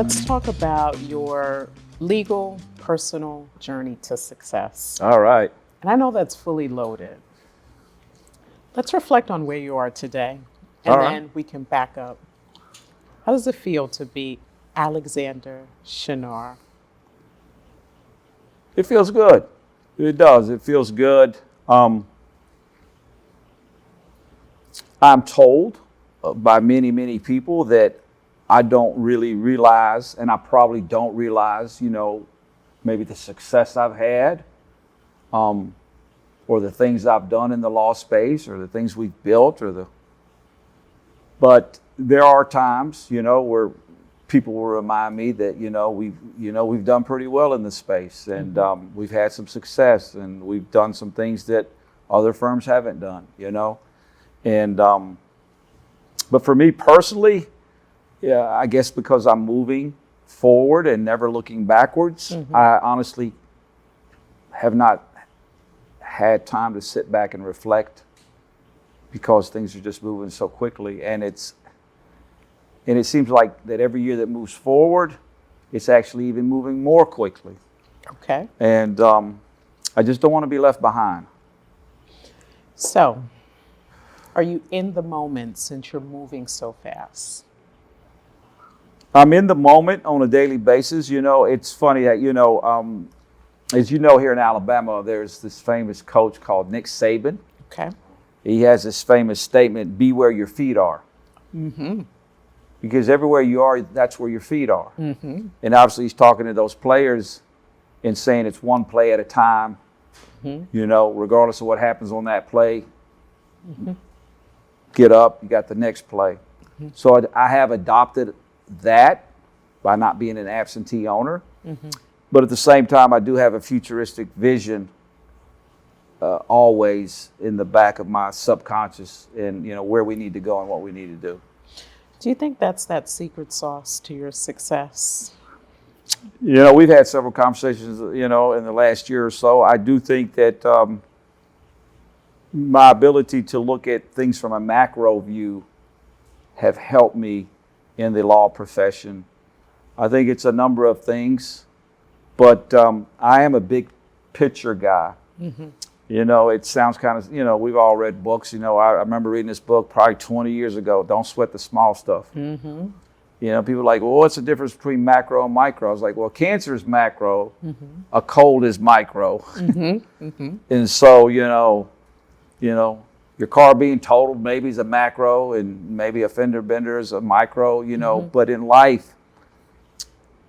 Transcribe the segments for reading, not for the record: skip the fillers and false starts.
Let's talk about your legal personal journey to success. All right. And I know that's fully loaded. Let's reflect on where you are today, and All right. then we can back up. How does it feel to be Alexander Shunnarah? It feels good. It does. It feels good. I'm told by many, many people that I don't really realize, and I probably don't realize, maybe the success I've had, or the things I've done in the law space, or the things we've built, but there are times, where people will remind me that, we've done pretty well in this space, and we've had some success, and we've done some things that other firms haven't done, and but for me personally, yeah, I guess because I'm moving forward and never looking backwards, I honestly have not had time to sit back and reflect because things are just moving so quickly. And it seems like that every year that moves forward, it's actually even moving more quickly. Okay. And I just don't want to be left behind. So, are you in the moment since you're moving so fast? I'm in the moment on a daily basis. It's funny that, as you know, here in Alabama, there's this famous coach called Nick Saban. Okay. He has this famous statement, be where your feet are. Because everywhere you are, that's where your feet are. And obviously he's talking to those players and saying it's one play at a time, regardless of what happens on that play. Get up, you got the next play. So I have adopted that by not being an absentee owner. But at the same time, I do have a futuristic vision always in the back of my subconscious and, where we need to go and what we need to do. Do you think that's that secret sauce to your success? We've had several conversations, in the last year or so. I do think that my ability to look at things from a macro view have helped me in the law profession. I think it's a number of things, but I am a big picture guy. It sounds kind of, we've all read books. I remember reading this book probably 20 years ago, Don't Sweat the Small Stuff. People are like, well, what's the difference between macro and micro? I was like, well, cancer is macro, a cold is micro. And so, your car being totaled maybe is a macro, and maybe a fender bender is a micro, But in life,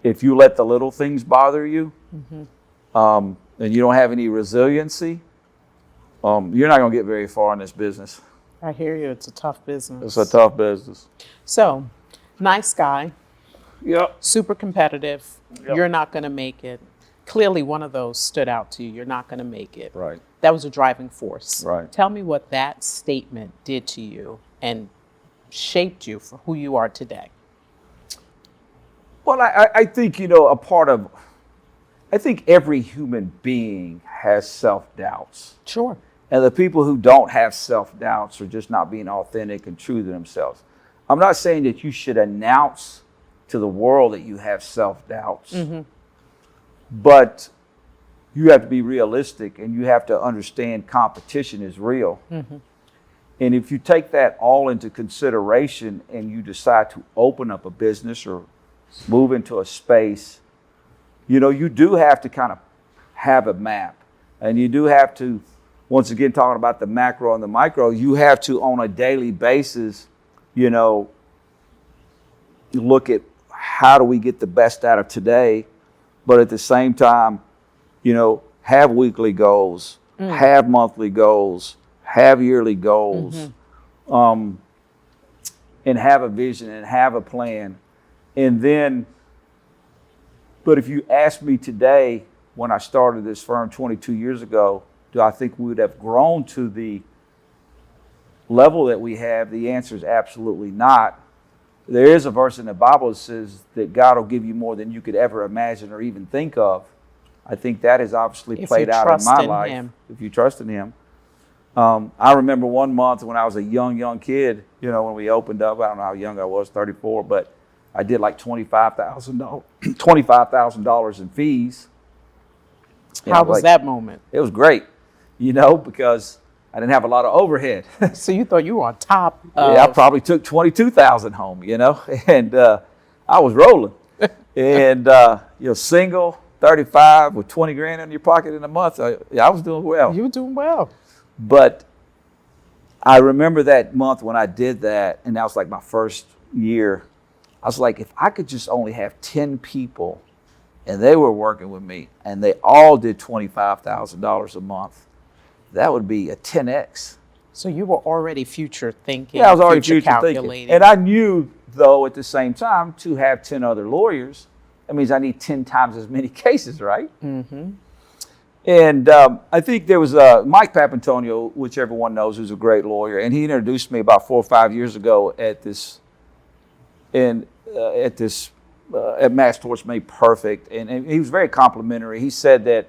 if you let the little things bother you, and you don't have any resiliency, you're not going to get very far in this business. I hear you. It's a tough business. It's a tough business. So, nice guy, Yep. super competitive. Yep. You're not going to make it. Clearly, one of those stood out to you. You're not going to make it. Right. That was a driving force. Right. Tell me what that statement did to you and shaped you for who you are today. Well, I think, I think every human being has self-doubts. Sure. And the people who don't have self-doubts are just not being authentic and true to themselves. I'm not saying that you should announce to the world that you have self-doubts, but you have to be realistic and you have to understand competition is real. And if you take that all into consideration and you decide to open up a business or move into a space, you do have to kind of have a map. And you do have to, once again, talking about the macro and the micro, you have to, on a daily basis, look at how do we get the best out of today, but at the same time, have weekly goals, have monthly goals, have yearly goals, and have a vision and have a plan. And then, but if you ask me today, when I started this firm 22 years ago, do I think we would have grown to the level that we have? The answer is absolutely not. There is a verse in the Bible that says that God will give you more than you could ever imagine or even think of. I think that is obviously played out in my life. If you trust in Him. I remember one month when I was a young kid, when we opened up, I don't know how young I was, 34, but I did like $25,000 in fees. And How I was like, that moment? It was great, because I didn't have a lot of overhead. So you thought you were on top of, Yeah, I probably took 22,000 home, and I was rolling. And single, 35 with 20 grand in your pocket in a month. I was doing well. you were doing well. But I remember that month when I did that, and that was like my first year. I was like, if I could just only have 10 people and they were working with me and they all did $25,000 a month, that would be a 10X. So you were already future thinking. Yeah, I was already future calculating. thinking. And I knew, though, at the same time, to have 10 other lawyers, that means I need 10 times as many cases, right? Mm-hmm. And I think there was Mike Papantonio, which everyone knows, who's a great lawyer, and he introduced me about 4 or 5 years ago at Mass Torts Made Perfect, and he was very complimentary. He said that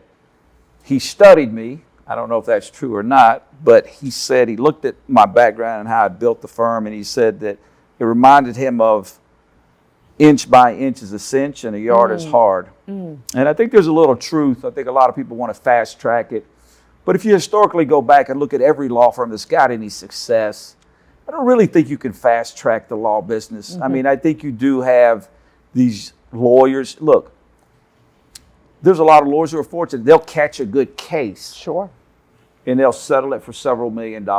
he studied me. I don't know if that's true or not, but he said he looked at my background and how I built the firm, and he said that it reminded him of inch by inch is a cinch and a yard is hard. And I think there's a little truth. I think a lot of people want to fast track it. But if you historically go back and look at every law firm that's got any success, I don't really think you can fast track the law business. I mean, I think you do have these lawyers. Look, there's a lot of lawyers who are fortunate. They'll catch a good case. Sure. And they'll settle it for several $1 million.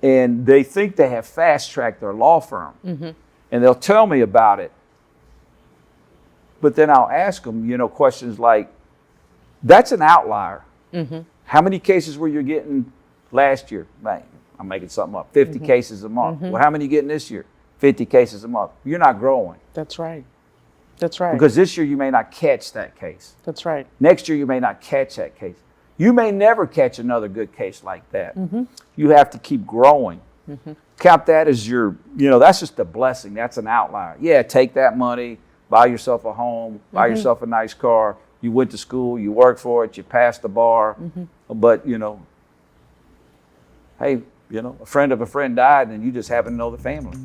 And they think they have fast-tracked their law firm. And they'll tell me about it. But then I'll ask them, questions like, that's an outlier. How many cases were you getting last year? Man, I'm making something up. 50 cases a month. Well, how many are you getting this year? 50 cases a month. You're not growing. That's right. That's right. Because this year you may not catch that case. That's right. Next year you may not catch that case. You may never catch another good case like that. You have to keep growing. Count that as your, that's just a blessing. That's an outlier. Yeah, take that money, buy yourself a home, buy yourself a nice car. You went to school, you worked for it, you passed the bar. But, hey, a friend of a friend died and you just happen to know the family.